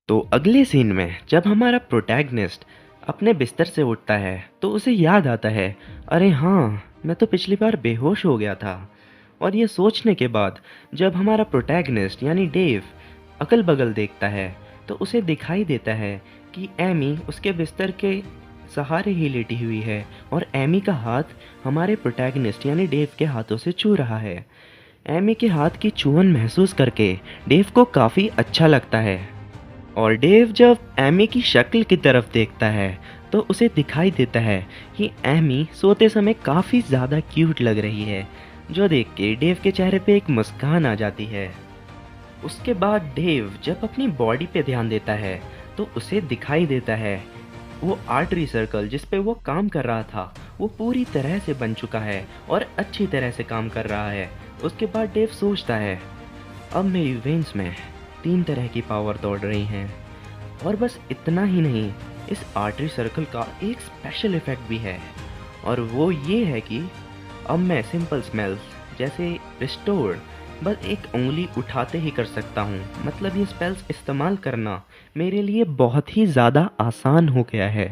तो अगले सीन में जब हमारा प्रोटैगनिस्ट अपने बिस्तर से उठता है तो उसे याद आता है, अरे हाँ, मैं तो पिछली बार बेहोश हो गया था। और ये सोचने के बाद जब हमारा प्रोटैगनिस्ट यानी डेव अगल बगल देखता है तो उसे दिखाई देता है कि एमी उसके बिस्तर के सहारे ही लेटी हुई है और एमी का हाथ हमारे प्रोटैगनिस्ट यानी डेव के हाथों से छू रहा है। एमी के हाथ की छुअन महसूस करके डेव को काफ़ी अच्छा लगता है और डेव जब एमी की शक्ल की तरफ देखता है तो उसे दिखाई देता है कि एमी सोते समय काफ़ी ज़्यादा क्यूट लग रही है, जो देख के डेव के चेहरे पे एक मुस्कान आ जाती है। उसके बाद डेव जब अपनी बॉडी पे ध्यान देता है तो उसे दिखाई देता है वो आर्टरी सर्कल जिस पे वो काम कर रहा था वो पूरी तरह से बन चुका है और अच्छी तरह से काम कर रहा है। उसके बाद डेव सोचता है, अब मेरी वेन्स में 3 तरह की पावर दौड़ रही हैं। और बस इतना ही नहीं, इस आर्टरी सर्कल का एक स्पेशल इफेक्ट भी है और वो ये है कि अब मैं सिंपल स्मेल्स जैसे रिस्टोर बस एक उंगली उठाते ही कर सकता हूँ। मतलब ये स्पेल्स इस्तेमाल करना मेरे लिए बहुत ही ज़्यादा आसान हो गया है।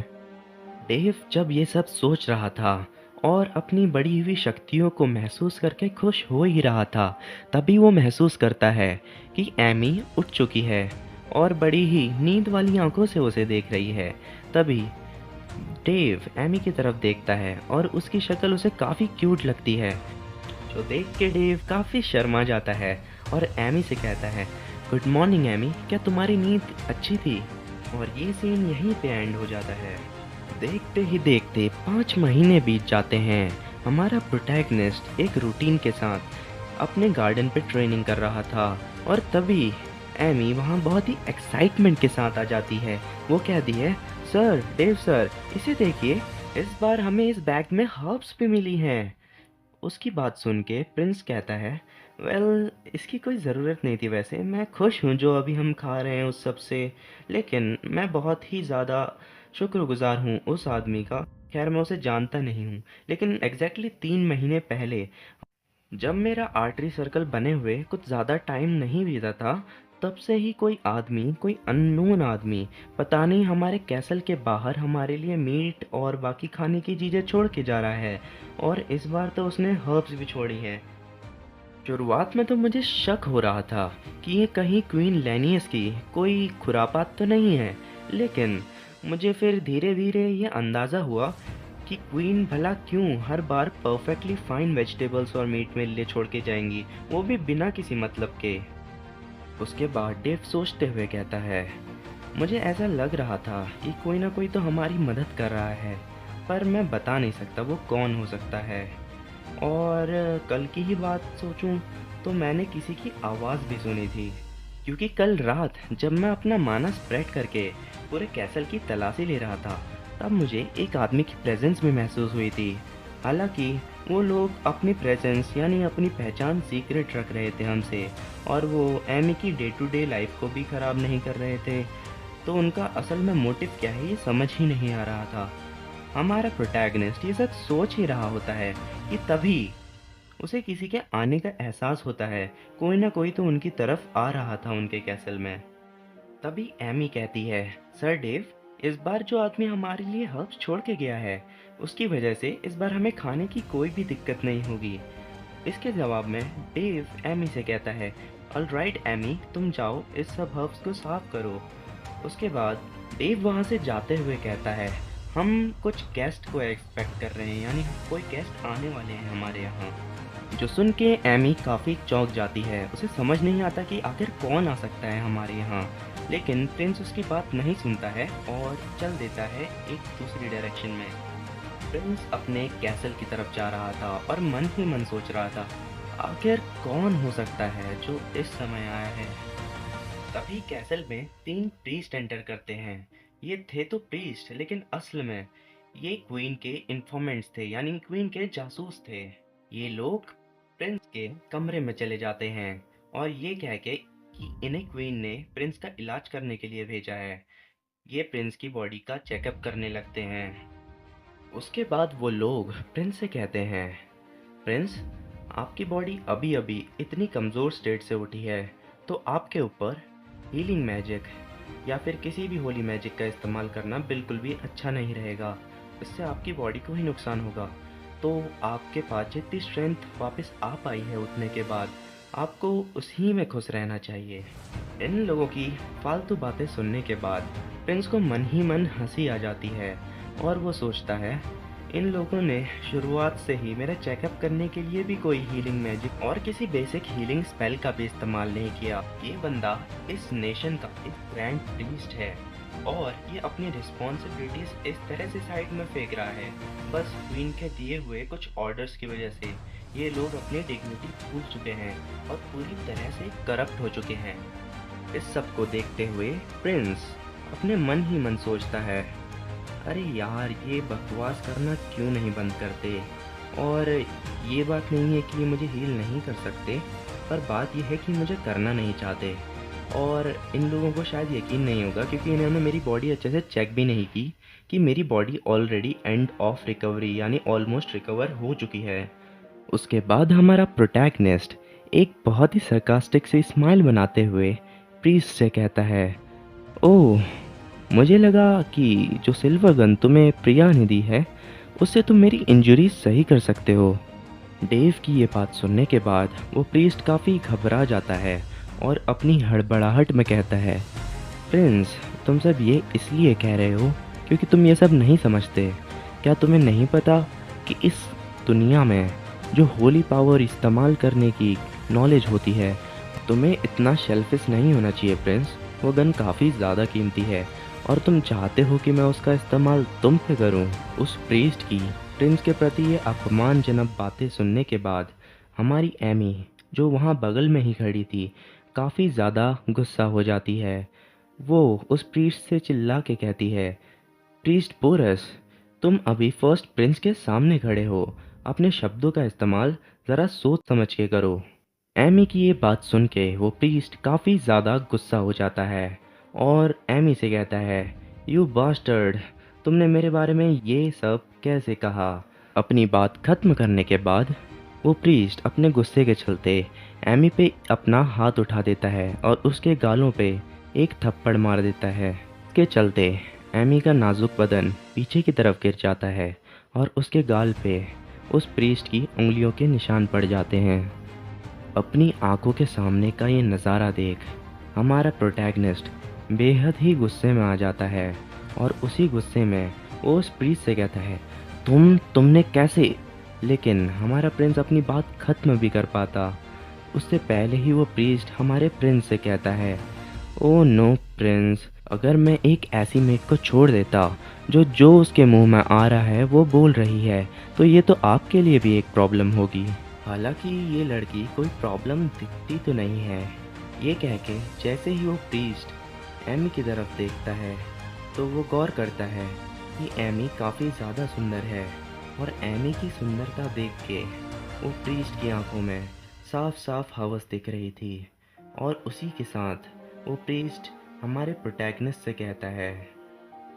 डेव जब ये सब सोच रहा था और अपनी बढ़ी हुई शक्तियों को महसूस करके खुश हो ही रहा था, तभी वो महसूस करता है कि एमी उठ चुकी है और बड़ी ही नींद वाली आंखों से उसे देख रही है। तभी डेव एमी की तरफ देखता है और उसकी शक्ल उसे काफ़ी क्यूट लगती है, जो देख के डेव काफ़ी शर्मा जाता है और एमी से कहता है, गुड मॉर्निंग एमी, क्या तुम्हारी नींद अच्छी थी? और ये सीन यहीं पे एंड हो जाता है। देखते ही देखते 5 महीने बीत जाते हैं। हमारा प्रोटैगनिस्ट एक रूटीन के साथ अपने गार्डन पे ट्रेनिंग कर रहा था और तभी एमी वहाँ बहुत ही एक्साइटमेंट के साथ आ जाती है। वो कहती है, सर, डेव सर, इसे देखिए, इस बार हमें इस बैग में हर्ब्स भी मिली हैं। उसकी बात सुन के प्रिंस कहता है, वेल, इसकी कोई ज़रूरत नहीं थी वैसे, मैं खुश हूँ जो अभी हम खा रहे हैं उस सब से, लेकिन मैं बहुत ही ज़्यादा शुक्रगुजार हूँ उस आदमी का। खैर मैं उसे जानता नहीं हूँ, लेकिन एग्जैक्टली 3 महीने पहले जब मेरा आर्टरी सर्कल बने हुए कुछ ज़्यादा टाइम नहीं बीता था, तब से ही कोई आदमी, कोई अननोन आदमी, पता नहीं हमारे कैसल के बाहर हमारे लिए मीट और बाकी खाने की चीज़ें छोड़ के जा रहा है। और इस बार तो उसने हर्ब्स भी छोड़ी हैं। शुरुआत में तो मुझे शक हो रहा था कि ये कहीं क्वीन लेनियस की कोई खुरापात तो नहीं है, लेकिन मुझे फिर धीरे धीरे ये अंदाज़ा हुआ कि क्वीन भला क्यों हर बार परफेक्टली फाइन वेजिटेबल्स और मीट मेरे लिए छोड़ के जाएंगी, वो भी बिना किसी मतलब के। उसके बाद डेव सोचते हुए कहता है, मुझे ऐसा लग रहा था कि कोई ना कोई तो हमारी मदद कर रहा है, पर मैं बता नहीं सकता वो कौन हो सकता है। और कल की ही बात सोचूं तो मैंने किसी की आवाज़ भी सुनी थी, क्योंकि कल रात जब मैं अपना माना स्प्रेड करके पूरे कैसल की तलाशी ले रहा था, तब मुझे एक आदमी की प्रेजेंस भी महसूस हुई थी। हालांकि वो लोग अपनी प्रेजेंस यानी अपनी पहचान सीक्रेट रख रहे थे हमसे, और वो एमी की डे टू डे लाइफ को भी ख़राब नहीं कर रहे थे, तो उनका असल में मोटिव क्या है ये समझ ही नहीं आ रहा था। हमारा प्रोटैगनिस्ट ये सब सोच ही रहा होता है कि तभी उसे किसी के आने का एहसास होता है। कोई ना कोई तो उनकी तरफ आ रहा था उनके कैसल में। तभी एमी कहती है, सर डेव, इस बार जो आदमी हमारे लिए हर्ब्स छोड़ के गया है, उसकी वजह से इस बार हमें खाने की कोई भी दिक्कत नहीं होगी। इसके जवाब में डेव एमी से कहता है, ऑलराइट एमी, तुम जाओ इस सब हर्ब्स को साफ करो। उसके बाद डेव वहाँ से जाते हुए कहता है, हम कुछ गेस्ट को एक्सपेक्ट कर रहे हैं, यानी कोई गेस्ट आने वाले हैं हमारे यहाँ। जो सुन के एमी काफ़ी चौंक जाती है, उसे समझ नहीं आता कि आखिर कौन आ सकता है हमारे यहाँ। लेकिन प्रिंस उसकी बात नहीं सुनता है और चल देता है एक दूसरी डायरेक्शन में। प्रिंस अपने कैसल की तरफ जा रहा था और मन ही मन सोच रहा था, आखिर कौन हो सकता है जो इस समय आया है। तभी कैसल में 3 प्रीस्ट एंटर करते हैं। ये थे तो प्रीस्ट, लेकिन असल में ये क्वीन के इन्फॉर्मेंट्स थे, यानी क्वीन के जासूस थे। ये लोग प्रिंस के कमरे में चले जाते हैं और ये कह के कि इन्हें क्वीन ने प्रिंस का इलाज करने के लिए भेजा है। ये प्रिंस की बॉडी का चेकअप करने लगते हैं। उसके बाद वो लोग प्रिंस से कहते हैं, प्रिंस, आपकी बॉडी अभी अभी इतनी कमज़ोर स्टेट से उठी है, तो आपके ऊपर हीलिंग मैजिक या फिर किसी भी होली मैजिक का इस्तेमाल करना बिल्कुल भी अच्छा नहीं रहेगा। इससे आपकी बॉडी को ही नुकसान होगा। तो आपके पास जितनी स्ट्रेंथ वापस आ पाई है उठने के बाद, आपको उसी में खुश रहना चाहिए। इन लोगों की फालतू बातें सुनने के बाद प्रिंस को मन ही मन हंसी आ जाती है और वो सोचता है, इन लोगों ने शुरुआत से ही मेरा चेकअप करने के लिए भी कोई हीलिंग मैजिक और किसी बेसिक हीलिंग स्पेल का भी इस्तेमाल नहीं किया। ये बंदा इस नेशन का एक ग्रैंड प्रीस्ट है और ये अपनी रिस्पॉन्सिबिलिटीज इस तरह से साइड में फेंक रहा है, बस क्वीन के दिए हुए कुछ ऑर्डर्स की वजह से ये लोग अपनी डिग्निटी भूल चुके हैं और पूरी तरह से करप्ट हो चुके हैं। इस सब को देखते हुए प्रिंस अपने मन ही मन सोचता है, अरे यार ये बकवास करना क्यों नहीं बंद करते। और ये बात नहीं है कि ये मुझे हील नहीं कर सकते, पर बात यह है कि मुझे करना नहीं चाहते। और इन लोगों को शायद यकीन नहीं होगा क्योंकि इन्होंने मेरी बॉडी अच्छे से चेक भी नहीं की कि मेरी body already end of recovery यानी ऑलमोस्ट रिकवर हो चुकी है। उसके बाद हमारा प्रोटैगनिस्ट एक बहुत ही सरकास्टिक सी स्माइल बनाते हुए प्रीस्ट से कहता है, ओह, मुझे लगा कि जो सिल्वर गन तुम्हें प्रिया ने दी है उससे तुम मेरी इंजरी सही कर सकते हो। डेव की ये बात सुनने के बाद वो प्रीस्ट काफ़ी घबरा जाता है और अपनी हड़बड़ाहट में कहता है, प्रिंस, तुम सब ये इसलिए कह रहे हो क्योंकि तुम ये सब नहीं समझते। क्या तुम्हें नहीं पता कि इस दुनिया में जो होली पावर इस्तेमाल करने की नॉलेज होती है, तुम्हें इतना शेल्फिश नहीं होना चाहिए प्रिंस। वो गन काफ़ी ज़्यादा कीमती है और तुम चाहते हो कि मैं उसका इस्तेमाल तुम पे करूं। उस प्रीस्ट की प्रिंस के प्रति ये अपमानजनक बातें सुनने के बाद हमारी एमी, जो वहाँ बगल में ही खड़ी थी, काफ़ी ज़्यादा गुस्सा हो जाती है। वो उस प्रीस्ट से चिल्ला के कहती है, प्रीस्ट पोरस, तुम अभी फर्स्ट प्रिंस के सामने खड़े हो, अपने शब्दों का इस्तेमाल ज़रा सोच समझ के करो। एमी की ये बात सुन के वो प्रीस्ट काफ़ी ज़्यादा गुस्सा हो जाता है और एमी से कहता है, यू बास्टर्ड, तुमने मेरे बारे में ये सब कैसे कहा। अपनी बात खत्म करने के बाद वो प्रीस्ट अपने गुस्से के चलते एमी पे अपना हाथ उठा देता है और उसके गालों पे एक थप्पड़ मार देता है। इसके चलते एमी का नाजुक बदन पीछे की तरफ गिर जाता है और उसके गाल पे उस प्रीस्ट की उंगलियों के निशान पड़ जाते हैं। अपनी आंखों के सामने का ये नज़ारा देख हमारा प्रोटैगनिस्ट बेहद ही गुस्से में आ जाता है और उसी गुस्से में वो उस प्रीस्ट से कहता है, तुमने कैसे। लेकिन हमारा प्रिंस अपनी बात खत्म भी कर पाता उससे पहले ही वो प्रीस्ट हमारे प्रिंस से कहता है, ओ नो प्रिंस, अगर मैं एक ऐसी मेट को छोड़ देता जो उसके मुंह में आ रहा है वो बोल रही है, तो ये तो आपके लिए भी एक प्रॉब्लम होगी। हालांकि ये लड़की कोई प्रॉब्लम दिखती तो नहीं है। ये कह के जैसे ही वो प्रीस्ट एमी की तरफ देखता है तो वो गौर करता है कि एमी काफ़ी ज़्यादा सुंदर है और एमी की सुंदरता देख के वो प्रीस्ट की आंखों में साफ साफ हवस दिख रही थी। और उसी के साथ वो प्रीस्ट हमारे प्रोटैगनिस्ट से कहता है,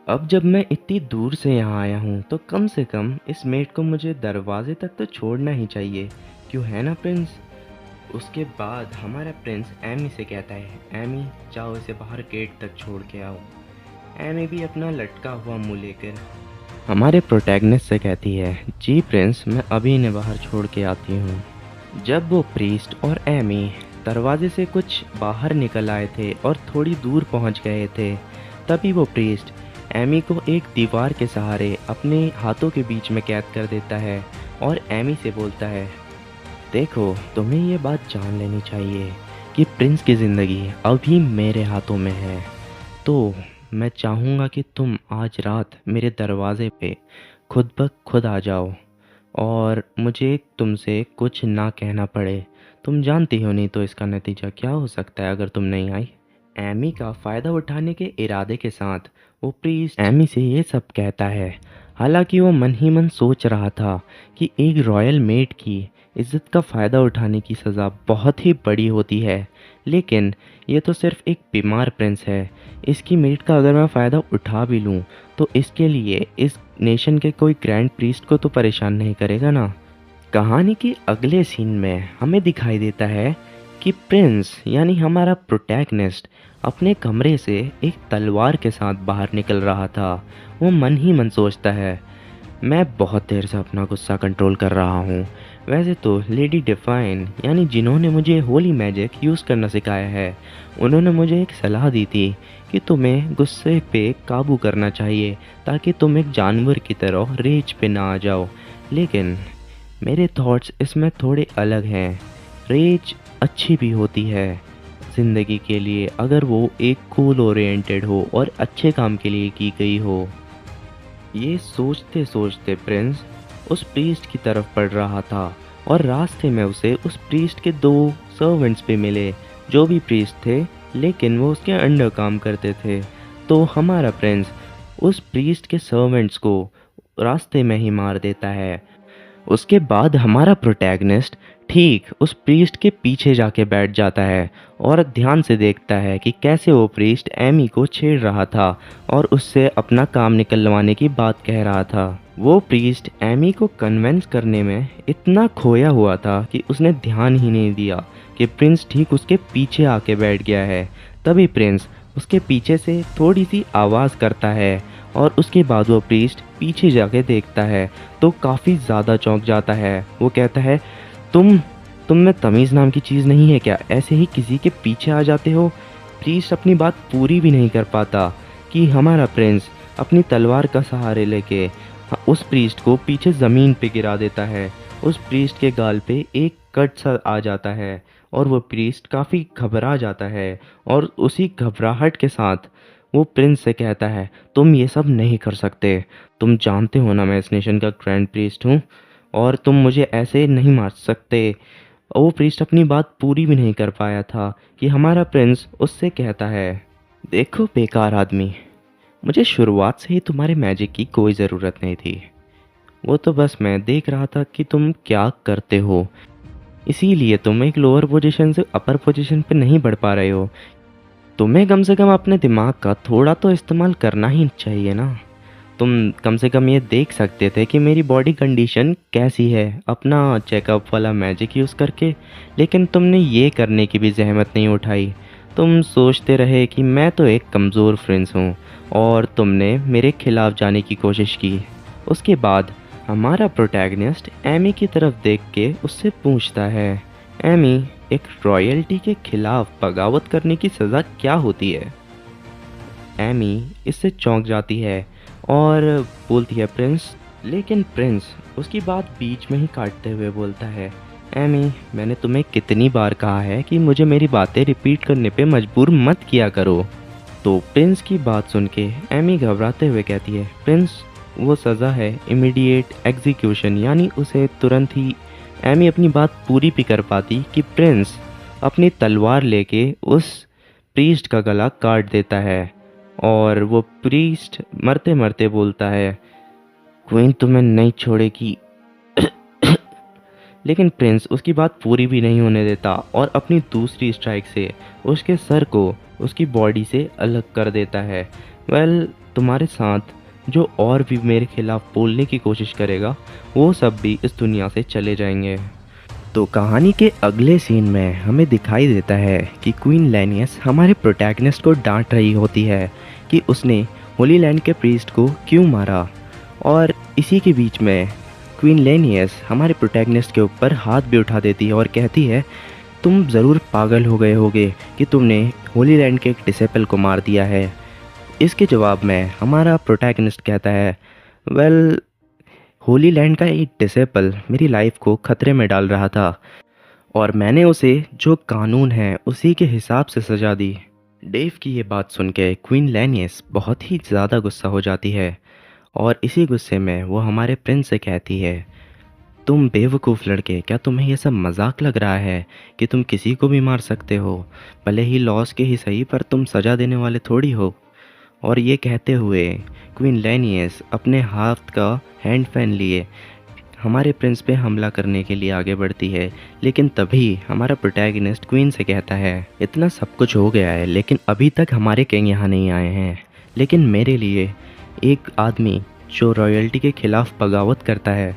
अब जब मैं इतनी दूर से यहाँ आया हूँ तो कम से कम इस मेट को मुझे दरवाजे तक तो छोड़ना ही चाहिए, क्यों है ना प्रिंस। उसके बाद हमारा प्रिंस एमी से कहता है, एमी जाओ इसे बाहर गेट तक छोड़ के आओ। एमी भी अपना लटका हुआ मुंह लेकर हमारे प्रोटैगनिस्ट से कहती है, जी प्रिंस, मैं अभी इन्हें बाहर छोड़ के आती हूँ। जब वो प्रीस्ट और एमी दरवाजे से कुछ बाहर निकल आए थे और थोड़ी दूर पहुँच गए थे, तभी वो प्रीस्ट एमी को एक दीवार के सहारे अपने हाथों के बीच में कैद कर देता है और एमी से बोलता है, देखो, तुम्हें ये बात जान लेनी चाहिए कि प्रिंस की ज़िंदगी अभी मेरे हाथों में है, तो मैं चाहूँगा कि तुम आज रात मेरे दरवाजे पे खुद ब खुद आ जाओ और मुझे तुमसे कुछ ना कहना पड़े। तुम जानती हो नहीं तो इसका नतीजा क्या हो सकता है अगर तुम नहीं आई। एमी का फ़ायदा उठाने के इरादे के साथ वो प्रीस्ट एमी से ये सब कहता है। हालांकि वो मन ही मन सोच रहा था कि एक रॉयल मेट की इज़्ज़त का फ़ायदा उठाने की सज़ा बहुत ही बड़ी होती है, लेकिन ये तो सिर्फ एक बीमार प्रिंस है। इसकी मेट का अगर मैं फ़ायदा उठा भी लूँ तो इसके लिए इस नेशन के कोई ग्रैंड प्रीस्ट को तो परेशान नहीं करेगा ना। कहानी के अगले सीन में हमें दिखाई देता है कि प्रिंस यानी हमारा प्रोटैगनिस्ट अपने कमरे से एक तलवार के साथ बाहर निकल रहा था। वो मन ही मन सोचता है, मैं बहुत देर से अपना गुस्सा कंट्रोल कर रहा हूँ। वैसे तो लेडी डिफाइन यानी जिन्होंने मुझे होली मैजिक यूज़ करना सिखाया है, उन्होंने मुझे एक सलाह दी थी कि तुम्हें गुस्से पे काबू करना चाहिए ताकि तुम एक जानवर की तरह रेज पे ना आ जाओ। लेकिन मेरे थॉट्स इसमें थोड़े अलग हैं। रेज अच्छी भी होती है ज़िंदगी के लिए अगर वो एक गोल ओरिएंटेड हो और अच्छे काम के लिए की गई हो। ये सोचते सोचते प्रिंस उस प्रीस्ट की तरफ बढ़ रहा था और रास्ते में उसे उस प्रीस्ट के दो सर्वेंट्स भी मिले जो भी प्रीस्ट थे, लेकिन वो उसके अंडर काम करते थे। तो हमारा प्रिंस उस प्रीस्ट के सर्वेंट्स को रास्ते में ही मार देता है। उसके बाद हमारा प्रोटैगनिस्ट ठीक उस प्रीस्ट के पीछे जाके बैठ जाता है और ध्यान से देखता है कि कैसे वो प्रीस्ट एमी को छेड़ रहा था और उससे अपना काम निकलवाने की बात कह रहा था। वो प्रीस्ट एमी को कन्विंस करने में इतना खोया हुआ था कि उसने ध्यान ही नहीं दिया कि प्रिंस ठीक उसके पीछे आके बैठ गया है। तभी प्रिंस उसके पीछे से थोड़ी सी आवाज़ करता है और उसके बाद वो प्रीस्ट पीछे जाके देखता है तो काफ़ी ज़्यादा चौंक जाता है। वो कहता है, तुम में तमीज़ नाम की चीज़ नहीं है क्या? ऐसे ही किसी के पीछे आ जाते हो। प्रीस्ट अपनी बात पूरी भी नहीं कर पाता कि हमारा प्रिंस अपनी तलवार का सहारे लेके उस प्रीस्ट को पीछे ज़मीन पे गिरा देता है। उस प्रीस्ट के गाल पे एक कट सा आ जाता है और वो प्रीस्ट काफ़ी घबरा जाता है और उसी घबराहट के साथ वो प्रिंस से कहता है, तुम ये सब नहीं कर सकते। तुम जानते हो ना मैं इस नेशन का ग्रैंड प्रीस्ट हूँ और तुम मुझे ऐसे नहीं मार सकते। और वो प्रीस्ट अपनी बात पूरी भी नहीं कर पाया था कि हमारा प्रिंस उससे कहता है, देखो बेकार आदमी, मुझे शुरुआत से ही तुम्हारे मैजिक की कोई ज़रूरत नहीं थी। वो तो बस मैं देख रहा था कि तुम क्या करते हो, इसीलिए तुम एक लोअर पोजीशन से अपर पोजीशन पे नहीं बढ़ पा रहे हो। तुम्हें कम से कम अपने दिमाग का थोड़ा तो इस्तेमाल करना ही चाहिए ना। तुम कम से कम ये देख सकते थे कि मेरी बॉडी कंडीशन कैसी है अपना चेकअप वाला मैजिक यूज़ करके, लेकिन तुमने ये करने की भी जहमत नहीं उठाई। तुम सोचते रहे कि मैं तो एक कमज़ोर फ्रेंड्स हूँ और तुमने मेरे खिलाफ जाने की कोशिश की। उसके बाद हमारा प्रोटैगनिस्ट एमी की तरफ देख के उससे पूछता है, एमी, एक रॉयल्टी के खिलाफ बगावत करने की सज़ा क्या होती है? एमी इससे चौंक जाती है और बोलती है, प्रिंस। लेकिन प्रिंस उसकी बात बीच में ही काटते हुए बोलता है, एमी, मैंने तुम्हें कितनी बार कहा है कि मुझे मेरी बातें रिपीट करने पे मजबूर मत किया करो। तो प्रिंस की बात सुन के एमी घबराते हुए कहती है, प्रिंस, वो सज़ा है इमीडिएट एग्जीक्यूशन, यानी उसे तुरंत ही। एमी अपनी बात पूरी भी कर पाती कि प्रिंस अपनी तलवार लेके उस प्रीस्ट का गला काट देता है और वो प्रीस्ट मरते मरते बोलता है, क्वीन तुम्हें नहीं छोड़ेगी। लेकिन प्रिंस उसकी बात पूरी भी नहीं होने देता और अपनी दूसरी स्ट्राइक से उसके सर को उसकी बॉडी से अलग कर देता है। तुम्हारे साथ जो और भी मेरे खिलाफ बोलने की कोशिश करेगा वो सब भी इस दुनिया से चले जाएंगे। तो कहानी के अगले सीन में हमें दिखाई देता है कि क्वीन लेनियस हमारे प्रोटैगनिस्ट को डांट रही होती है कि उसने होली लैंड के प्रीस्ट को क्यों मारा। और इसी के बीच में क्वीन लेनियस हमारे प्रोटैगनिस्ट के ऊपर हाथ भी उठा देती है और कहती है, तुम ज़रूर पागल हो गए होगे कि तुमने होली लैंड के एक डिसेपल को मार दिया है। इसके जवाब में हमारा प्रोटैगनिस्ट कहता है, होली लैंड का एक डिसेपल मेरी लाइफ को खतरे में डाल रहा था और मैंने उसे जो कानून है उसी के हिसाब से सज़ा दी। डेव की ये बात सुन के क्वीन लेनियस बहुत ही ज़्यादा गुस्सा हो जाती है और इसी गुस्से में वो हमारे प्रिंस से कहती है, तुम बेवकूफ़ लड़के, क्या तुम्हें यह सब मजाक लग रहा है कि तुम किसी को भी मार सकते हो? भले ही लॉस के ही सही, पर तुम सज़ा देने वाले थोड़ी हो। और ये कहते हुए क्वीन लेनियस अपने हाथ का हैंड फैन लिए हमारे प्रिंस पे हमला करने के लिए आगे बढ़ती है। लेकिन तभी हमारा प्रोटैगनिस्ट क्वीन से कहता है, इतना सब कुछ हो गया है लेकिन अभी तक हमारे किंग यहाँ नहीं आए हैं। लेकिन मेरे लिए एक आदमी जो रॉयल्टी के खिलाफ बगावत करता है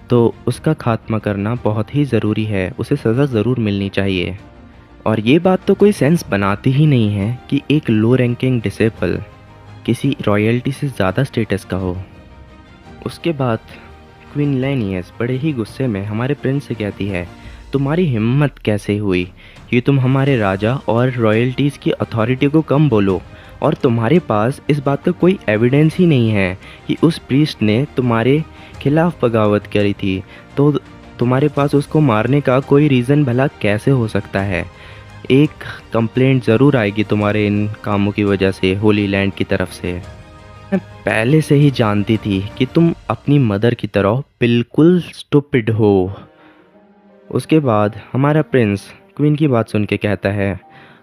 तो उसका खात्मा करना बहुत ही ज़रूरी है, उसे सज़ा ज़रूर मिलनी चाहिए। और ये बात तो कोई सेंस बनाती ही नहीं है कि एक लो रैंकिंग डिसेबल किसी रॉयल्टी से ज़्यादा स्टेटस का हो। उसके बाद क्वीन लैनियस बड़े ही गुस्से में हमारे प्रिंस से कहती है, तुम्हारी हिम्मत कैसे हुई कि तुम हमारे राजा और रॉयल्टीज़ की अथॉरिटी को कम बोलो, और तुम्हारे पास इस बात का कोई एविडेंस ही नहीं है कि उस प्रीस्ट ने तुम्हारे खिलाफ बगावत करी थी, तो तुम्हारे पास उसको मारने का कोई रीज़न भला कैसे हो सकता है। एक कंप्लेंट ज़रूर आएगी तुम्हारे इन कामों की वजह से होली लैंड की तरफ से। मैं पहले से ही जानती थी कि तुम अपनी मदर की तरह बिल्कुल स्टूपिड हो। उसके बाद हमारा प्रिंस क्वीन की बात सुन के कहता है,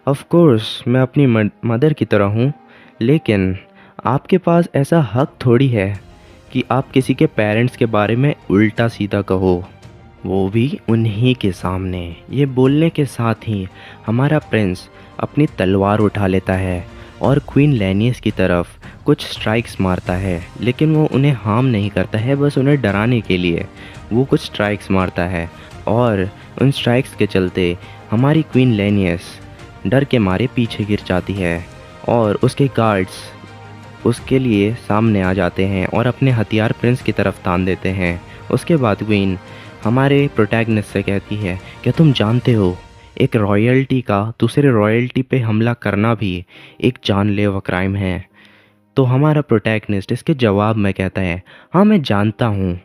ऑफ कोर्स मैं अपनी मदर की तरह हूँ, लेकिन आपके पास ऐसा हक थोड़ी है कि आप किसी के पेरेंट्स के बारे में उल्टा सीधा कहो, वो भी उन्हीं के सामने। ये बोलने के साथ ही हमारा प्रिंस अपनी तलवार उठा लेता है और क्वीन लैनियस की तरफ कुछ स्ट्राइक्स मारता है, लेकिन वो उन्हें हार्म नहीं करता है, बस उन्हें डराने के लिए वो कुछ स्ट्राइक्स मारता है। और उन स्ट्राइक्स के चलते हमारी क्वीन लैनियस डर के मारे पीछे गिर जाती है और उसके गार्ड्स उसके लिए सामने आ जाते हैं और अपने हथियार प्रिंस की तरफ तान देते हैं। उसके बाद क्वीन हमारे प्रोटैगनिस्ट से कहती है, क्या तुम जानते हो एक रॉयल्टी का दूसरे रॉयल्टी पे हमला करना भी एक जानलेवा क्राइम है। तो हमारा प्रोटैगनिस्ट इसके जवाब में कहता है, हाँ मैं जानता हूँ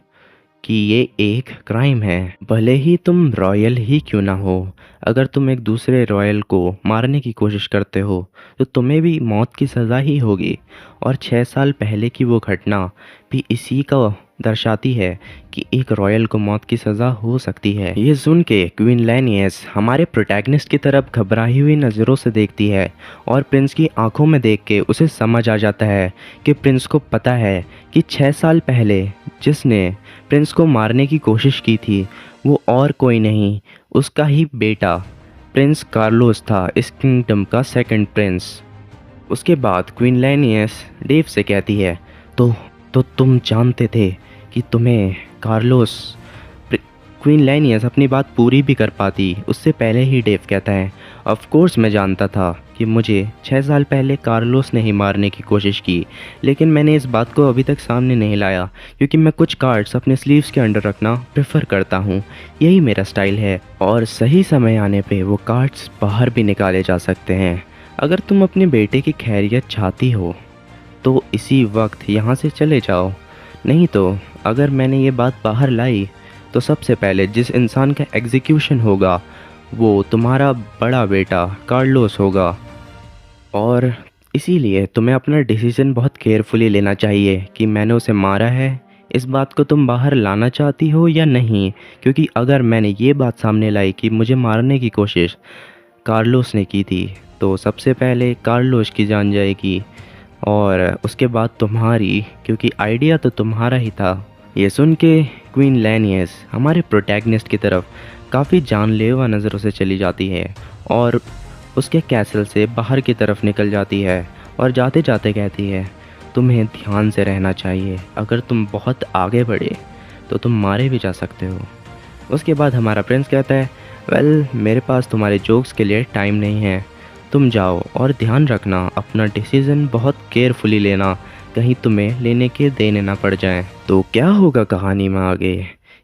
कि ये एक क्राइम है, भले ही तुम रॉयल ही क्यों ना हो। अगर तुम एक दूसरे रॉयल को मारने की कोशिश करते हो तो तुम्हें भी मौत की सज़ा ही होगी। और 6 साल पहले की वो घटना भी इसी का दर्शाती है कि एक रॉयल को मौत की सज़ा हो सकती है। ये सुन के क्वीन लैनियस हमारे प्रोटैगनिस्ट की तरफ घबराई हुई नज़रों से देखती है और प्रिंस की आंखों में देख के उसे समझ आ जाता है कि प्रिंस को पता है कि 6 साल पहले जिसने प्रिंस को मारने की कोशिश की थी वो और कोई नहीं, उसका ही बेटा प्रिंस कार्लोस था, इस किंगडम का सेकंड प्रिंस। उसके बाद क्वीन लैनियस डेव से कहती है, तो तुम जानते थे कि तुम्हें कार्लोस। क्वीन लैनियस अपनी बात पूरी भी कर पाती उससे पहले ही डेव कहता है, ऑफ कोर्स मैं जानता था कि मुझे 6 साल पहले कार्लोस ने ही मारने की कोशिश की, लेकिन मैंने इस बात को अभी तक सामने नहीं लाया क्योंकि मैं कुछ कार्ड्स अपने स्लीव्स के अंडर रखना प्रेफर करता हूँ, यही मेरा स्टाइल है। और सही समय आने पे वो कार्ड्स बाहर भी निकाले जा सकते हैं। अगर तुम अपने बेटे की खैरियत चाहती हो तो इसी वक्त यहाँ से चले जाओ, नहीं तो अगर मैंने ये बात बाहर लाई तो सबसे पहले जिस इंसान का एग्जीक्यूशन होगा वो तुम्हारा बड़ा बेटा कार्लोस होगा। और इसीलिए तुम्हें अपना डिसीजन बहुत केयरफुली लेना चाहिए कि मैंने उसे मारा है, इस बात को तुम बाहर लाना चाहती हो या नहीं। क्योंकि अगर मैंने ये बात सामने लाई कि मुझे मारने की कोशिश कार्लोस ने की थी तो सबसे पहले कार्लोस की जान जाएगी और उसके बाद तुम्हारी, क्योंकि आइडिया तो तुम्हारा ही था। ये सुन के क्वीन लैनियस हमारे प्रोटैगनिस्ट की तरफ काफ़ी जानलेवा नज़रों से चली जाती है और उसके कैसल से बाहर की तरफ निकल जाती है और जाते जाते कहती है, तुम्हें ध्यान से रहना चाहिए, अगर तुम बहुत आगे बढ़े तो तुम मारे भी जा सकते हो। उसके बाद हमारा प्रिंस कहता है, वेल मेरे पास तुम्हारे जोक्स के लिए टाइम नहीं है, तुम जाओ और ध्यान रखना अपना डिसीज़न बहुत केयरफुली लेना, कहीं तुम्हें लेने के देने ना पड़ जाएं। तो क्या होगा कहानी में आगे,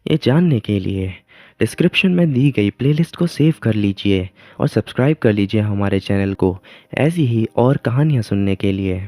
ये जानने के लिए डिस्क्रिप्शन में दी गई प्लेलिस्ट को सेव कर लीजिए और सब्सक्राइब कर लीजिए हमारे चैनल को ऐसी ही और कहानियाँ सुनने के लिए।